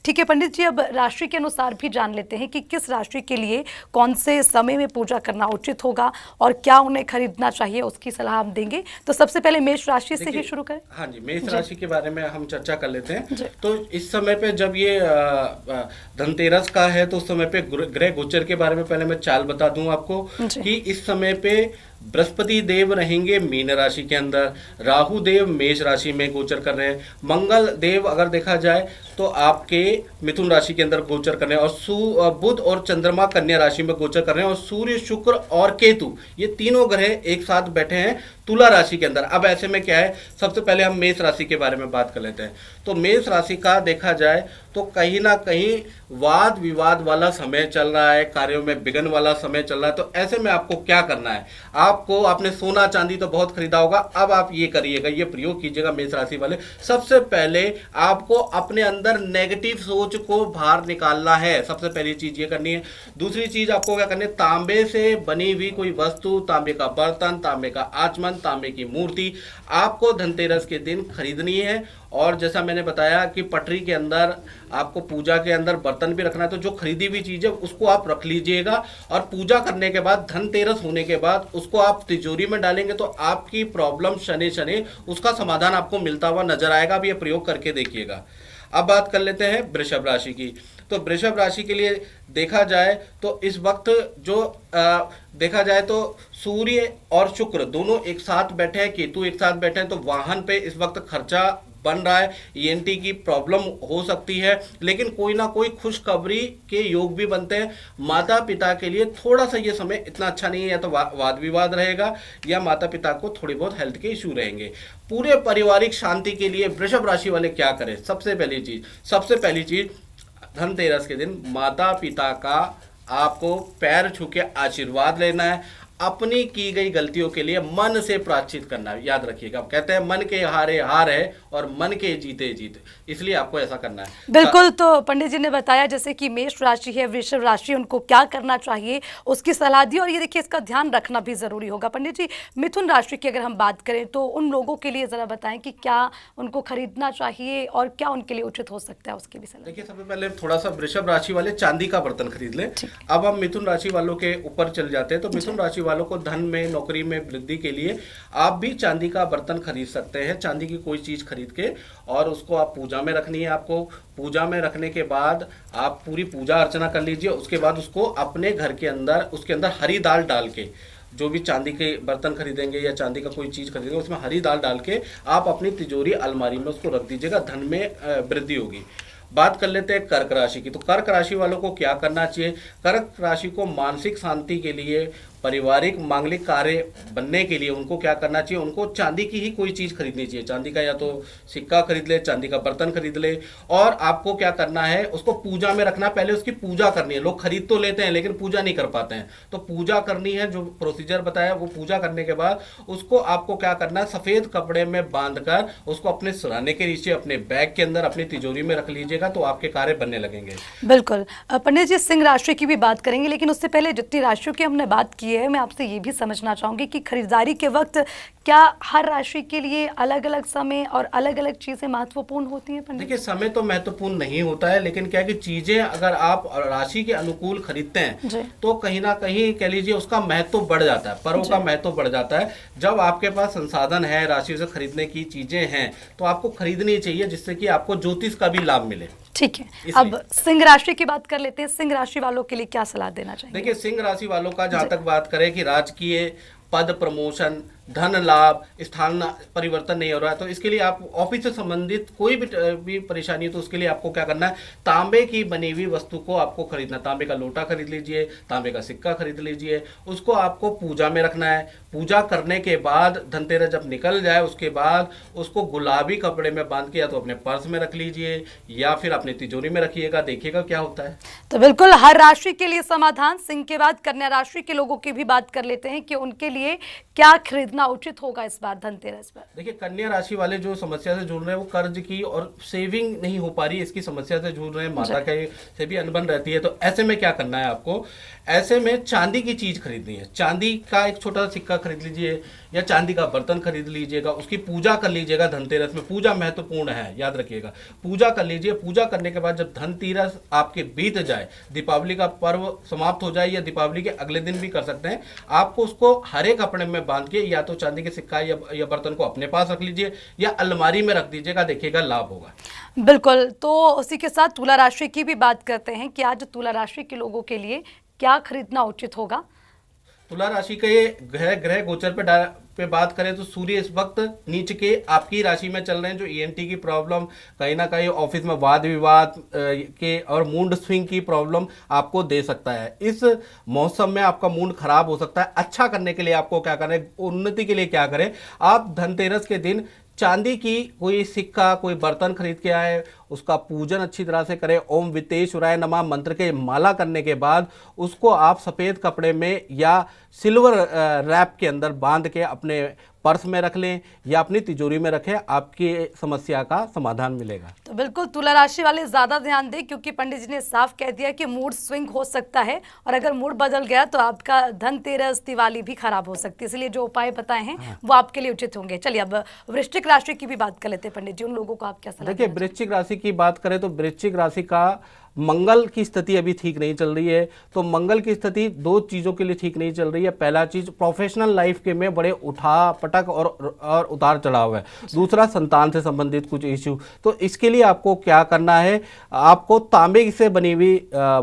ठीक है पंडित जी, अब राशि के अनुसार भी जान लेते हैं कि किस राशि के लिए कौन से समय में पूजा करना उचित होगा और क्या उन्हें खरीदना चाहिए, उसकी सलाह हम देंगे। तो सबसे पहले मेष राशि से ही शुरू करें। हाँ जी, मेष राशि के बारे में हम चर्चा कर लेते हैं। जी। तो इस समय पे जब ये धनतेरस का है, तो उस समय पे ग्रह गोचर के बारे में पहले मैं चाल बता दूं आपको जी। कि इस समय पे बृहस्पति देव रहेंगे मीन राशि के अंदर, राहु देव मेष राशि में गोचर कर रहे हैं, मंगल देव अगर देखा जाए तो आपके मिथुन राशि के अंदर गोचर कर रहे हैं, और बुध और चंद्रमा कन्या राशि में गोचर कर रहे हैं, और सूर्य शुक्र और केतु ये तीनों ग्रह एक साथ बैठे हैं तुला राशि के अंदर। अब ऐसे में क्या है, सबसे पहले हम मेष राशि के बारे में बात कर लेते हैं। तो मेष राशि का देखा जाए तो कहीं ना कहीं वाद विवाद वाला समय चल रहा है, कार्यों में विघ्न वाला समय चल रहा है। तो ऐसे में आपको क्या करना है, आपने सोना चांदी तो बहुत खरीदा होगा, अब आप ये करिएगा, ये प्रयोग कीजिएगा मेष राशि वाले। सबसे पहले आपको अपने अंदर नेगेटिव सोच को बाहर निकालना है, सबसे पहली चीज ये करनी है। दूसरी चीज आपको क्या करनी है, तांबे से बनी हुई कोई वस्तु, तांबे का बर्तन, तांबे का आचमन, तांबे की मूर्ति आपको धनतेरस के दिन खरीदनी है। और जैसा मैंने बताया कि पटरी के अंदर आपको पूजा के अंदर बर्तन भी रखना है, तो जो खरीदी हुई चीज है उसको आप रख लीजिएगा, और पूजा करने के बाद धनतेरस होने के बाद उसको आप तिजोरी में डालेंगे तो आपकी प्रॉब्लम शनि शनि उसका समाधान आपको मिलता हुआ नजर आएगा। अब ये प्रयोग करके देखिएगा। अब बात कर लेते हैं वृषभ राशि की। तो वृषभ राशि के लिए देखा जाए तो इस वक्त जो देखा जाए तो सूर्य और शुक्र दोनों एक साथ बैठे हैं, केतु एक साथ बैठे हैं, तो वाहन पे इस वक्त खर्चा बन रहा है, ईएनटी की प्रॉब्लम हो सकती है, लेकिन कोई ना कोई खुशखबरी के योग भी बनते हैं। माता पिता के लिए थोड़ा सा ये समय इतना अच्छा नहीं है, या तो वाद विवाद रहेगा या माता पिता को थोड़ी बहुत हेल्थ के इशू रहेंगे। पूरे पारिवारिक शांति के लिए वृषभ राशि वाले क्या करें, सबसे पहली चीज धनतेरस के दिन माता पिता का आपको पैर छू के आशीर्वाद लेना है। अपनी की गई गलतियों के लिए मन से प्रायश्चित करना है। याद रखिएगा, कहते हैं मन के हारे हार है और मन के जीते जीत, इसलिए आपको ऐसा करना है। बिल्कुल। तो पंडित जी ने बताया जैसे कि मेष राशि है, वृषभ राशि, उनको क्या करना चाहिए उसकी सलाह दी, और ये देखिए इसका ध्यान रखना भी जरूरी होगा। पंडित जी, मिथुन राशि की अगर हम बात करें तो उन लोगों के लिए जरा बताएं कि क्या उनको खरीदना चाहिए और क्या उनके लिए उचित हो सकता है, उसकी भी सलाह। देखिए, सबसे पहले थोड़ा सा वृषभ राशि वाले चांदी का बर्तन खरीद लें। अब हम मिथुन राशि वालों के ऊपर चल जाते हैं। तो मिथुन राशि वालों को धन में, नौकरी में वृद्धि के लिए आप भी चांदी का बर्तन खरीद सकते हैं। चांदी की कोई चीज खरीद के और उसको आप पूजा में रखनी है। आपको पूजा में रखने के बाद आप पूरी पूजा अर्चना कर लीजिए। उसके बाद उसको अपने घर के अंदर, उसके अंदर हरी दाल डाल के, जो भी चांदी के बर्तन खरीदेंगे या चांदी का कोई चीज खरीदेंगे उसमें हरी दाल डाल के आप अपनी तिजोरी अलमारी में उसको रख दीजिएगा, धन में वृद्धि होगी। बात कर लेते हैं कर्क राशि की। तो कर्क राशि वालों को क्या करना चाहिए, कर्क राशि को मानसिक शांति के लिए, पारिवारिक मांगलिक कार्य बनने के लिए उनको क्या करना चाहिए, उनको चांदी की ही कोई चीज खरीदनी चाहिए। चांदी का या तो सिक्का खरीद ले, चांदी का बर्तन खरीद ले, और आपको क्या करना है, उसको पूजा में रखना। पहले उसकी पूजा करनी है। लोग खरीद तो लेते हैं लेकिन पूजा नहीं कर पाते हैं, तो पूजा करनी है। जो प्रोसीजर बताया वो पूजा करने के बाद उसको आपको क्या करना है, सफेद कपड़े में बांधकर उसको अपने सिरहाने के नीचे, अपने बैग के अंदर, अपनी तिजोरी में रख लीजिएगा, तो आपके कार्य बनने लगेंगे। बिल्कुल। पंडित जी, सिंह राशि की भी बात करेंगे, लेकिन उससे पहले जितनी राशियों की हमने बात की है, मैं आपसे ये भी समझना चाहूंगी कि खरीदारी के वक्त क्या हर राशि के लिए अलग अलग समय और अलग अलग चीजें महत्वपूर्ण होती हैं पंडित? देखिए, समय तो महत्वपूर्ण नहीं होता है, लेकिन क्या है कि चीजें अगर आप राशि के अनुकूल खरीदते हैं तो कहीं ना कहीं कह लीजिए उसका महत्व बढ़ जाता है, पर्वों का महत्व बढ़ जाता है। जब आपके पास संसाधन है, राशि से खरीदने की चीजें हैं, तो आपको खरीदनी चाहिए, जिससे कि आपको ज्योतिष का भी लाभ मिले। ठीक है, अब सिंह राशि की बात कर लेते हैं। सिंह राशि वालों के लिए क्या सलाह देना चाहिए? देखिए, सिंह राशि वालों का जहां तक बात करें कि राजकीय पद, प्रमोशन, धन लाभ, स्थान परिवर्तन नहीं हो रहा है, तो इसके लिए आप ऑफिस से संबंधित कोई भी परेशानी है तो उसके लिए आपको क्या करना है, तांबे की बनी हुई वस्तु को आपको खरीदना। तांबे का लोटा खरीद लीजिए, तांबे का सिक्का खरीद लीजिए, उसको आपको पूजा में रखना है। पूजा करने के बाद धनतेरस जब निकल जाए उसके बाद उसको गुलाबी कपड़े में बांध के या तो अपने पर्स में रख लीजिए या फिर अपनी तिजोरी में रखिएगा, देखिएगा क्या होता है। तो बिल्कुल हर राशि के लिए समाधान। सिंह के बाद कन्या राशि के लोगों की भी बात कर लेते हैं कि उनके लिए क्या खरीदना उचित होगा इस बार धनतेरस पर। देखिए, कन्या राशि वाले जो समस्या से जूझ रहे हैं, वो कर्ज की और सेविंग नहीं हो पा रही है, इसकी समस्या से जूझ रहे हैं, माता के से भी अनबन रहती है। तो ऐसे में क्या करना है आपको, ऐसे में चांदी की चीज खरीदनी है। चांदी का एक छोटा सा सिक्का खरीद लीजिए या चांदी का बर्तन खरीद लीजिएगा, उसकी पूजा कर लीजिएगा। धनतेरस में पूजा महत्वपूर्ण है, याद रखिएगा। पूजा कर लीजिए। पूजा करने के बाद जब धनतेरस आपके बीत जाए, दीपावली का पर्व समाप्त हो जाए या दीपावली के अगले दिन भी कर सकते हैं, आपको उसको हरे कपड़े में बांध के या तो चांदी के सिक्का या बर्तन को अपने पास रख लीजिए या अलमारी में रख दीजिएगा, देखिएगा लाभ होगा। बिल्कुल। तो उसी के साथ तुला राशि की भी बात करते हैं कि आज तुला राशि के लोगों के लिए क्या खरीदना उचित होगा। तुला राशि के ग्रह गोचर पे बात करें तो सूर्य इस वक्त नीच के आपकी राशि में चल रहे हैं, जो ईएनटी की प्रॉब्लम, कहीं ना कहीं ऑफिस में वाद विवाद के और मूड स्विंग की प्रॉब्लम आपको दे सकता है। इस मौसम में आपका मूड खराब हो सकता है। अच्छा करने के लिए आपको क्या करें, उन्नति के लिए क्या करें, आप धनतेरस के दिन चांदी की कोई सिक्का, कोई बर्तन खरीद के आए, उसका पूजन अच्छी तरह से करें। ओम वित्तेश्वराय नमः मंत्र के माला करने के बाद उसको आप सफ़ेद कपड़े में या सिल्वर रैप के अंदर बांध के अपने पर्स में रख लें या अपनी तिजोरी में रखें, आपकी समस्या का समाधान मिलेगा। तो बिल्कुल तुला राशि वाले ज़्यादा ध्यान दें, क्योंकि पंडित जी ने साफ कह दिया कि मूड स्विंग हो सकता है और अगर मूड बदल गया तो आपका धनतेरस, दिवाली भी खराब हो सकती है। इसलिए जो उपाय बताए हैं वो आपके लिए उचित होंगे। चलिए अब वृश्चिक राशि की भी बात कर लेते हैं पंडित जी, उन लोगों को आप क्या सलाह देखिए, वृश्चिक राशि की बात करें तो वृश्चिक राशि का मंगल की स्थिति अभी ठीक नहीं चल रही है। तो मंगल की स्थिति दो चीज़ों के लिए ठीक नहीं चल रही है। पहला चीज़, प्रोफेशनल लाइफ के में बड़े उठा पटक और उतार चढ़ाव है। दूसरा, संतान से संबंधित कुछ इश्यू। तो इसके लिए आपको क्या करना है, आपको तांबे से बनी हुई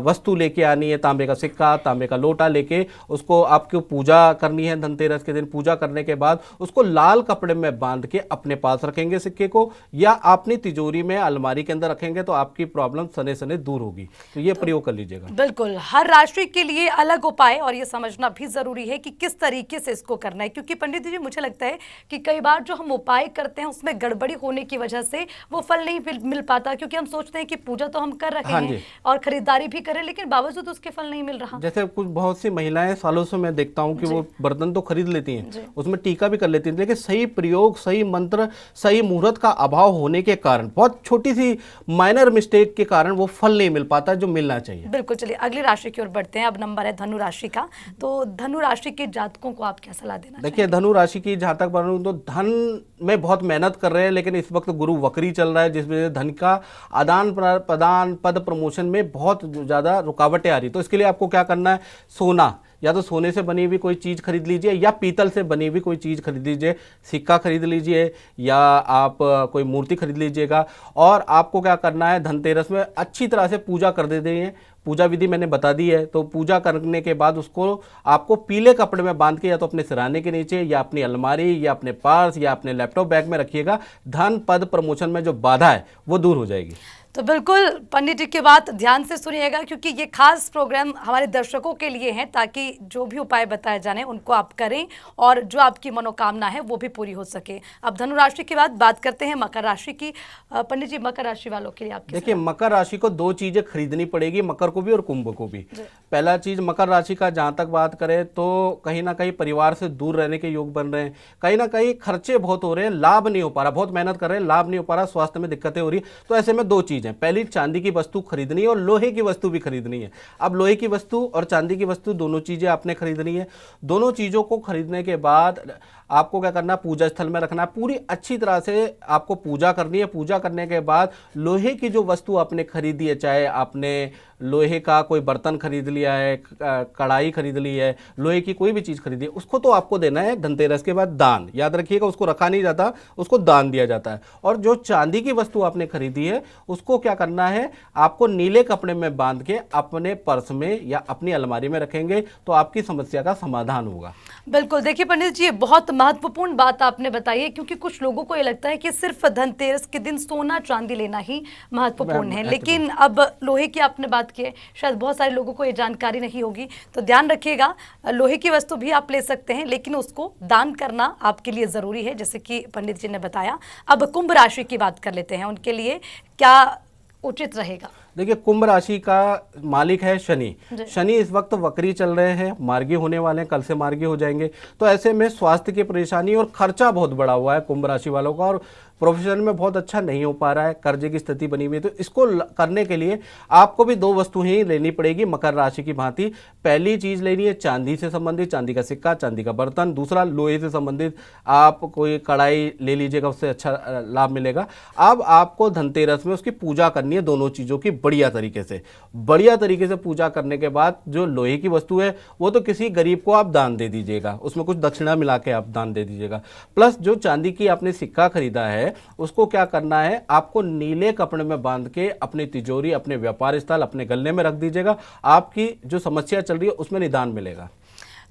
वस्तु लेके आनी है। तांबे का सिक्का, तांबे का लोटा लेके उसको आपको पूजा करनी है। धनतेरस के दिन पूजा करने के बाद उसको लाल कपड़े में बांध के अपने पास रखेंगे सिक्के को, या अपनी तिजोरी में अलमारी के अंदर रखेंगे, तो आपकी प्रॉब्लम सने सने दूर होगी। तो ये प्रयोग कर लीजिएगा। बिल्कुल, हर राशि के लिए अलग उपाय, और ये समझना भी जरूरी है कि किस तरीके से इसको करना है, क्योंकि पंडित जी मुझे लगता है कि कई बार जो हम उपाय करते हैं उसमें गड़बड़ी होने की वजह से वो फल नहीं मिल पाता, क्योंकि हम सोचते हैं कि पूजा तो हम कर रहे हैं और खरीदारी भी करें, लेकिन बावजूद उसके फल नहीं मिल रहा। जैसे कुछ बहुत सी महिलाएं सालों से मैं देखता हूं कि वो बर्तन तो खरीद लेती हैं, उसमें टीका भी कर लेती हैं, लेकिन सही प्रयोग, सही मंत्र, सही मुहूर्त का अभाव होने के कारण, बहुत छोटी सी माइनर मिस्टेक के कारण वो फल नहीं मिल पाता जो मिलना चाहिए। बिल्कुल। चलिए अगली राशि की ओर बढ़ते हैं। अब नंबर है धनु राशि का। तो धनु राशि के जातकों को आप क्या सलाह देना देखिए, धनु राशि की जहाँ तक बात तो धन में बहुत मेहनत कर रहे हैं, लेकिन इस वक्त गुरु वक्री चल रहा है, जिस वजह से धन का आदान प्रदान, पद प्रमोशन में बहुत ज़्यादा रुकावटें आ रही। तो इसके लिए आपको क्या करना है, सोना, या तो सोने से बनी हुई कोई चीज़ खरीद लीजिए या पीतल से बनी हुई कोई चीज़ खरीद लीजिए, सिक्का खरीद लीजिए या आप कोई मूर्ति खरीद लीजिएगा। और आपको क्या करना है, धनतेरस में अच्छी तरह से पूजा कर दे देंगे। पूजा विधि मैंने बता दी है। तो पूजा करने के बाद उसको आपको पीले कपड़े में बांध के या तो अपने सिराने के नीचे या अपनी अलमारी या अपने पर्स या अपने लैपटॉप बैग में रखिएगा। धन पद प्रमोशन में जो बाधा है वो दूर हो जाएगी। तो बिल्कुल पंडित जी की बात ध्यान से सुनिएगा, क्योंकि ये खास प्रोग्राम हमारे दर्शकों के लिए है, ताकि जो भी उपाय बताए जाने उनको आप करें और जो आपकी मनोकामना है वो भी पूरी हो सके। अब धनु राशि की बात करते हैं मकर राशि की। पंडित जी, मकर राशि वालों के लिए आप देखिए, मकर राशि को दो चीज़ें खरीदनी पड़ेगी, मकर को भी और कुंभ को भी। पहला चीज़, मकर राशि का जहाँ तक बात करें तो कहीं ना कहीं परिवार से दूर रहने के योग बन रहे हैं, कहीं ना कहीं खर्चे बहुत हो रहे हैं, लाभ नहीं हो पा रहा, बहुत मेहनत कर रहे हैं, लाभ नहीं हो पा रहा, स्वास्थ्य में दिक्कतें हो रही। तो ऐसे में दो चीज़, पहली चांदी की वस्तु खरीदनी है और लोहे की वस्तु भी खरीदनी है। अब लोहे की वस्तु और चांदी की वस्तु दोनों चीजें आपने खरीदनी है। दोनों चीजों को खरीदने के बाद आपको क्या करना है, पूजा स्थल में रखना है, पूरी अच्छी तरह से आपको पूजा करनी है। पूजा करने के बाद लोहे की जो वस्तु आपने खरीदी है, चाहे आपने लोहे का कोई बर्तन खरीद लिया है, कढ़ाई खरीद ली है, लोहे की कोई भी चीज़ खरीदी है, उसको तो आपको देना है धनतेरस के बाद दान। याद रखिएगा, उसको रखा नहीं जाता, उसको दान दिया जाता है। और जो चांदी की वस्तु आपने खरीदी है उसको क्या करना है, आपको नीले कपड़े में बांध के अपने पर्स में या अपनी अलमारी में रखेंगे, तो आपकी समस्या का समाधान होगा। बिल्कुल। देखिए पंडित जी, बहुत महत्वपूर्ण बात आपने बताई है, क्योंकि कुछ लोगों को ये लगता है कि सिर्फ धनतेरस के दिन सोना चांदी लेना ही महत्वपूर्ण है, लेकिन अब लोहे की आपने बात की है, शायद बहुत सारे लोगों को ये जानकारी नहीं होगी। तो ध्यान रखिएगा, लोहे की वस्तु भी आप ले सकते हैं, लेकिन उसको दान करना आपके लिए ज़रूरी है, जैसे कि पंडित जी ने बताया। अब कुंभ राशि की बात कर लेते हैं, उनके लिए क्या उचित रहेगा। देखिए, कुंभ राशि का मालिक है शनि। जी। शनि इस वक्त वक्री चल रहे हैं, मार्गी होने वाले हैं, कल से मार्गी हो जाएंगे। तो ऐसे में स्वास्थ्य की परेशानी और खर्चा बहुत बढ़ा हुआ है कुंभ राशि वालों का, और प्रोफेशन में बहुत अच्छा नहीं हो पा रहा है, कर्जे की स्थिति बनी हुई है। तो इसको करने के लिए आपको भी दो वस्तु ही लेनी पड़ेगी मकर राशि की भांति। पहली चीज़ लेनी है चांदी से संबंधित, चांदी का सिक्का, चांदी का बर्तन। दूसरा लोहे से संबंधित आप कोई कढ़ाई ले लीजिएगा, उससे अच्छा लाभ मिलेगा। अब आपको धनतेरस में उसकी पूजा करनी है, दोनों चीज़ों की बढ़िया तरीके से पूजा करने के बाद जो लोहे की वस्तु है वो तो किसी गरीब को आप दान दे दीजिएगा, उसमें कुछ दक्षिणा मिला के आप दान दे दीजिएगा। प्लस जो चांदी की आपने सिक्का खरीदा है उसको क्या करना है, आपको नीले कपड़े में बांध के अपनी तिजोरी, अपने व्यापार स्थल, अपने गले में रख दीजिएगा। आपकी जो समस्या चल रही है उसमें निदान मिलेगा।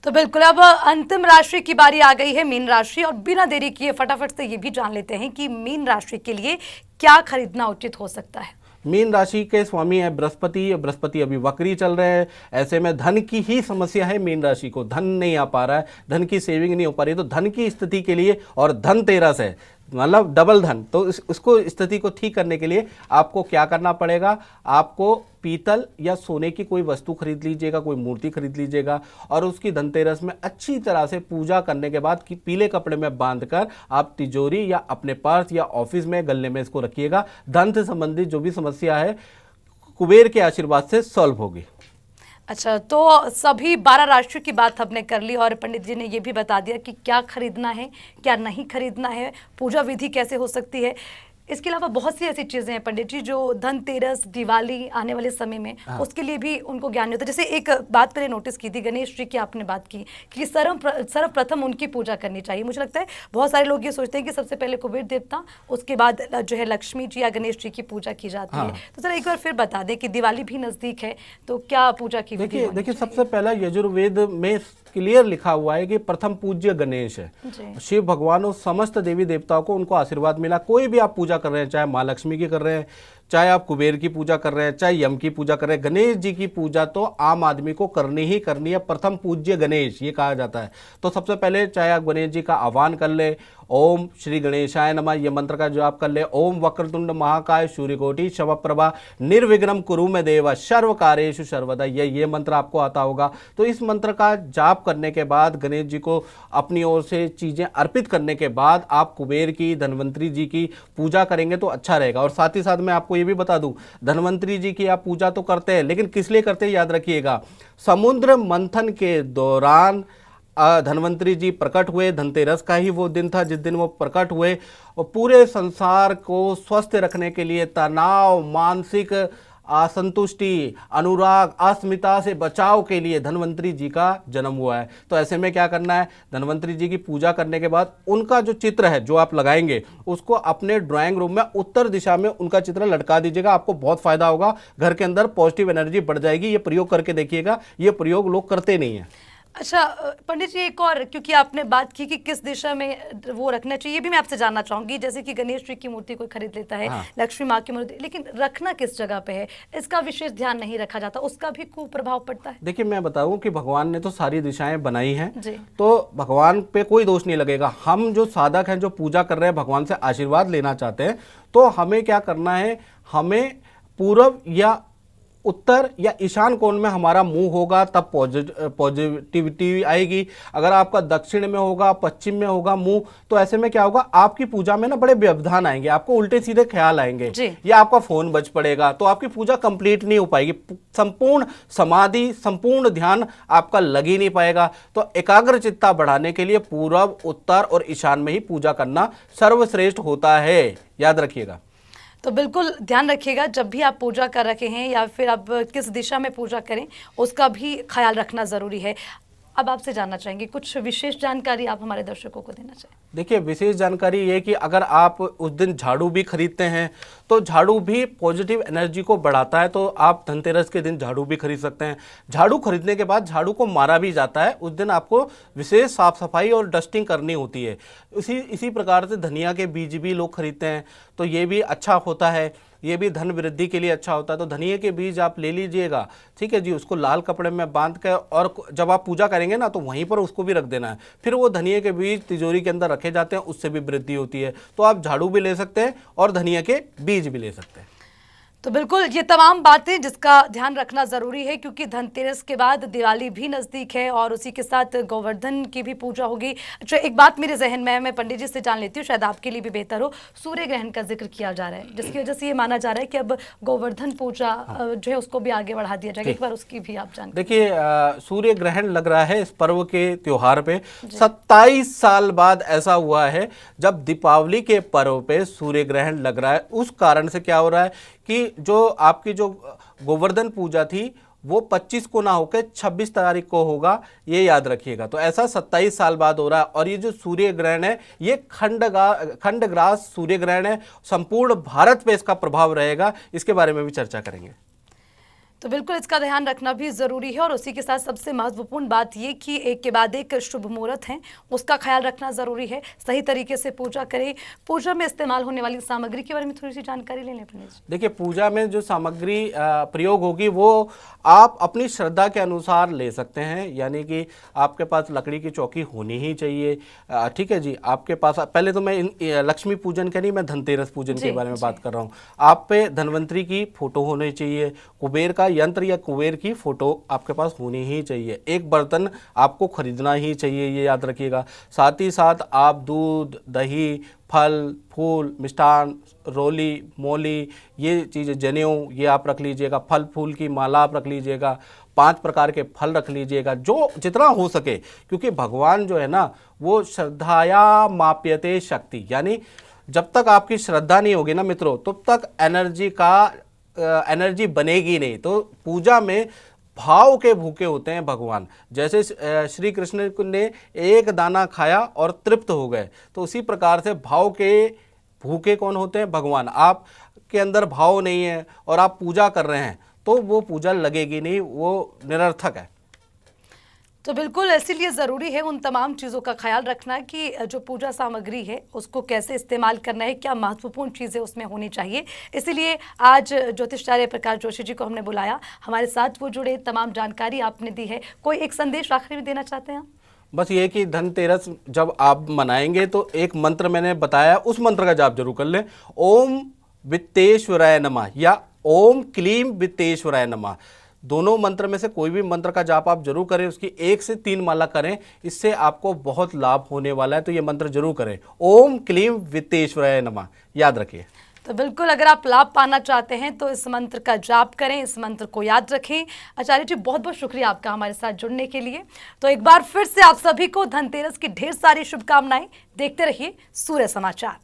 तो बिल्कुल, अब अंतिम राशि की बारी आ गई है, मीन राशि। और बिना देरी किए फटाफट से ये भी जान लेते हैं कि मीन राशि के लिए क्या खरीदना उचित हो सकता है। मीन राशि के स्वामी है बृहस्पति। बृहस्पति अभी वक्री चल रहे हैं, ऐसे में धन की ही समस्या है मीन राशि को। धन नहीं आ पा रहा है, धन की सेविंग नहीं हो पा रही। तो धन की स्थिति के लिए, और धनतेरस है मतलब डबल धन, तो उसको स्थिति को ठीक करने के लिए आपको क्या करना पड़ेगा, आपको पीतल या सोने की कोई वस्तु खरीद लीजिएगा, कोई मूर्ति खरीद लीजिएगा, और उसकी धनतेरस में अच्छी तरह से पूजा करने के बाद पीले कपड़े में बांधकर आप तिजोरी या अपने पर्स या ऑफिस में गले में इसको रखिएगा। धन से संबंधित जो भी समस्या है कुबेर के आशीर्वाद से सॉल्व होगी। अच्छा, तो सभी 12 राशियों की बात हमने कर ली और पंडित जी ने ये भी बता दिया कि क्या खरीदना है, क्या नहीं खरीदना है, पूजा विधि कैसे हो सकती है। इसके अलावा बहुत सी ऐसी चीज़ें हैं पंडित जी जो धनतेरस, दिवाली आने वाले समय में उसके लिए भी उनको ज्ञान नहीं होता। जैसे एक बात मैंने नोटिस की थी, गणेश जी की आपने बात की कि सर्वप्रथम उनकी पूजा करनी चाहिए। मुझे लगता है बहुत सारे लोग ये सोचते हैं कि सबसे पहले कुबेर देवता, उसके बाद जो है लक्ष्मी जी या गणेश जी की पूजा की जाती है। तो सर एक बार फिर बता दें कि दिवाली भी नज़दीक है, तो क्या पूजा की विधि होनी देखिए, चाहिए? सबसे पहला यजुर्वेद में क्लियर लिखा हुआ है कि प्रथम पूज्य गणेश है। शिव भगवान और समस्त देवी देवताओं को उनको आशीर्वाद मिला। कोई भी आप पूजा कर रहे हैं, चाहे माँ लक्ष्मी की कर रहे हैं, चाहे आप कुबेर की पूजा कर रहे हैं, चाहे यम की पूजा कर रहे हैं, गणेश जी की पूजा तो आम आदमी को करनी ही करनी है। प्रथम पूज्य गणेश ये कहा जाता है। तो सबसे पहले चाहे आप गणेश जी का आह्वान कर ले, ओम श्री गणेशाय नमः ये मंत्र का जाप कर ले, ओम वक्रतुंड महाकाय सूर्यकोटि समप्रभा निर्विघ्नं कुरु मे देव सर्व कार्येषु सर्वदा, ये मंत्र आपको आता होगा। तो इस मंत्र का जाप करने के बाद गणेश जी को अपनी ओर से चीज़ें अर्पित करने के बाद आप कुबेर की, धन्वंतरी जी की पूजा करेंगे तो अच्छा रहेगा। और साथ ही साथ मैं आपको ये भी बता दूं, धन्वंतरी जी की आप पूजा तो करते हैं, लेकिन किस लिए करते हैं याद रखिएगा। समुद्र मंथन के दौरान धन्वंतरी जी प्रकट हुए। धनतेरस का ही वो दिन था जिस दिन वो प्रकट हुए, और पूरे संसार को स्वस्थ रखने के लिए, तनाव, मानसिक असंतुष्टि, अनुराग, अस्मिता से बचाव के लिए धन्वंतरी जी का जन्म हुआ है। तो ऐसे में क्या करना है, धन्वंतरी जी की पूजा करने के बाद उनका जो चित्र है जो आप लगाएंगे उसको अपने ड्राइंग रूम में उत्तर दिशा में उनका चित्र लटका दीजिएगा। आपको बहुत फायदा होगा, घर के अंदर पॉजिटिव एनर्जी बढ़ जाएगी। ये प्रयोग करके देखिएगा, ये प्रयोग लोग करते नहीं हैं। अच्छा पंडित जी, एक और, क्योंकि आपने बात की कि किस दिशा में वो रखना चाहिए, ये भी मैं आपसे जानना चाहूंगी। जैसे कि गणेश जी की मूर्ति कोई खरीद लेता है, लक्ष्मी माँ की मूर्ति, लेकिन रखना किस जगह पे है, इसका विशेष ध्यान नहीं रखा जाता, उसका भी कुप्रभाव पड़ता है। देखिए, मैं बताऊं कि भगवान ने तो सारी दिशाएं बनाई हैं, तो भगवान पे कोई दोष नहीं लगेगा। हम जो साधक हैं, जो पूजा कर रहे हैं, भगवान से आशीर्वाद लेना चाहते हैं, तो हमें क्या करना है, हमें पूर्व या उत्तर या ईशान कोण में हमारा मुंह होगा, तब पॉजिटिविटी आएगी। अगर आपका दक्षिण में होगा, पश्चिम में होगा मुंह, तो ऐसे में क्या होगा, आपकी पूजा में ना बड़े व्यवधान आएंगे, आपको उल्टे सीधे ख्याल आएंगे, या आपका फोन बज पड़ेगा, तो आपकी पूजा कंप्लीट नहीं हो पाएगी। संपूर्ण समाधि, संपूर्ण ध्यान आपका लग ही नहीं पाएगा। तो एकाग्रचित्ता बढ़ाने के लिए पूर्व, उत्तर और ईशान में ही पूजा करना सर्वश्रेष्ठ होता है, याद रखिएगा। तो बिल्कुल ध्यान रखिएगा, जब भी आप पूजा कर रखे हैं या फिर आप किस दिशा में पूजा करें उसका भी ख्याल रखना ज़रूरी है। अब आपसे जानना चाहेंगे कुछ विशेष जानकारी आप हमारे दर्शकों को देना चाहें। देखिए, विशेष जानकारी ये कि अगर आप उस दिन झाड़ू भी खरीदते हैं तो झाड़ू भी पॉजिटिव एनर्जी को बढ़ाता है, तो आप धनतेरस के दिन झाड़ू भी खरीद सकते हैं। झाड़ू खरीदने के बाद झाड़ू को मारा भी जाता है, उस दिन आपको विशेष साफ सफाई और डस्टिंग करनी होती है। इसी प्रकार से धनिया के बीज भी लोग खरीदते हैं, तो ये भी अच्छा होता है, ये भी धन वृद्धि के लिए अच्छा होता है। तो धनिया के बीज आप ले लीजिएगा, ठीक है जी, उसको लाल कपड़े में बांध कर, और जब आप पूजा करेंगे ना तो वहीं पर उसको भी रख देना है। फिर वो धनिया के बीज तिजोरी के अंदर रखे जाते हैं, उससे भी वृद्धि होती है। तो आप झाड़ू भी ले सकते हैं और धनिया के बीज भी ले सकते हैं। तो बिल्कुल ये तमाम बातें जिसका ध्यान रखना ज़रूरी है, क्योंकि धनतेरस के बाद दिवाली भी नज़दीक है और उसी के साथ गोवर्धन की भी पूजा होगी। अच्छा, एक बात मेरे जहन में है, मैं पंडित जी से जान लेती हूँ, शायद आपके लिए भी बेहतर हो। सूर्य ग्रहण का जिक्र किया जा रहा है, जिसकी वजह से ये माना जा रहा है कि अब गोवर्धन पूजा जो है उसको भी आगे बढ़ा दिया जाएगा। एक बार उसकी भी आप जान। देखिए, सूर्य ग्रहण लग रहा है इस पर्व के त्योहार पे 27 साल बाद ऐसा हुआ है जब दीपावली के पर्व पे सूर्य ग्रहण लग रहा है। उस कारण से क्या हो रहा है कि जो आपकी जो गोवर्धन पूजा थी वो 25 को ना होकर 26 तारीख को होगा, ये याद रखिएगा। तो ऐसा 27 साल बाद हो रहा है। और ये जो सूर्य ग्रहण है ये खंडग्रास सूर्य ग्रहण है, संपूर्ण भारत पे इसका प्रभाव रहेगा, इसके बारे में भी चर्चा करेंगे। तो बिल्कुल इसका ध्यान रखना भी ज़रूरी है और उसी के साथ सबसे महत्वपूर्ण बात ये कि एक के बाद एक शुभ मुहूर्त हैं, उसका ख्याल रखना ज़रूरी है। सही तरीके से पूजा करें। पूजा में इस्तेमाल होने वाली सामग्री के बारे में थोड़ी सी जानकारी ले लें पंडित जी। देखिए, पूजा में जो सामग्री प्रयोग होगी वो आप अपनी श्रद्धा के अनुसार ले सकते हैं। यानी कि आपके पास लकड़ी की चौकी होनी ही चाहिए। ठीक है जी। आपके पास पहले तो मैं लक्ष्मी पूजन के नहीं, मैं धनतेरस पूजन के बारे में बात कर रहा हूँ। आप पे धनवंतरी की फोटो होनी चाहिए, कुबेर का यंत्र या कुबेर की फोटो आपके पास होनी ही चाहिए। एक बर्तन आपको खरीदना ही चाहिए, ये याद रखिएगा। साथ ही साथ आप दूध, दही, फल, फूल, मिष्ठान, रोली, मोली, ये चीज़ें, जनेऊ, ये आप रख लीजिएगा। फल फूल की माला आप रख लीजिएगा। 5 प्रकार के फल रख लीजिएगा, जो जितना हो सके, क्योंकि भगवान जो है ना वो श्रद्धाया माप्यते शक्ति। यानी जब तक आपकी श्रद्धा नहीं होगी ना मित्रों, तब तक एनर्जी बनेगी नहीं। तो पूजा में भाव के भूखे होते हैं भगवान। जैसे श्री कृष्ण ने एक दाना खाया और तृप्त हो गए, तो उसी प्रकार से भाव के भूखे कौन होते हैं? भगवान। आप के अंदर भाव नहीं है और आप पूजा कर रहे हैं तो वो पूजा लगेगी नहीं, वो निरर्थक है। तो बिल्कुल इसीलिए ज़रूरी है उन तमाम चीज़ों का ख्याल रखना कि जो पूजा सामग्री है उसको कैसे इस्तेमाल करना है, क्या महत्वपूर्ण चीज़ें उसमें होनी चाहिए। इसीलिए आज ज्योतिषाचार्य प्रकाश जोशी जी को हमने बुलाया, हमारे साथ वो जुड़े, तमाम जानकारी आपने दी है। कोई एक संदेश आखिरी में देना चाहते हैं? बस ये कि धनतेरस जब आप मनाएंगे तो एक मंत्र मैंने बताया, उस मंत्र का जाप जरूर कर लें। ओम वित्तेश्वराय नमः या ओम क्लीम वित्तेश्वराय नमः। दोनों मंत्र में से कोई भी मंत्र का जाप आप जरूर करें, उसकी 1 से 3 माला करें, इससे आपको बहुत लाभ होने वाला है। तो ये मंत्र जरूर करें, ओम क्लीम वित्तेश्वराय नमः, याद रखिए। तो बिल्कुल अगर आप लाभ पाना चाहते हैं तो इस मंत्र का जाप करें, इस मंत्र को याद रखें। आचार्य जी, बहुत बहुत शुक्रिया आपका हमारे साथ जुड़ने के लिए। तो एक बार फिर से आप सभी को धनतेरस की ढेर सारी शुभकामनाएं। देखते रहिए सूर्य समाचार।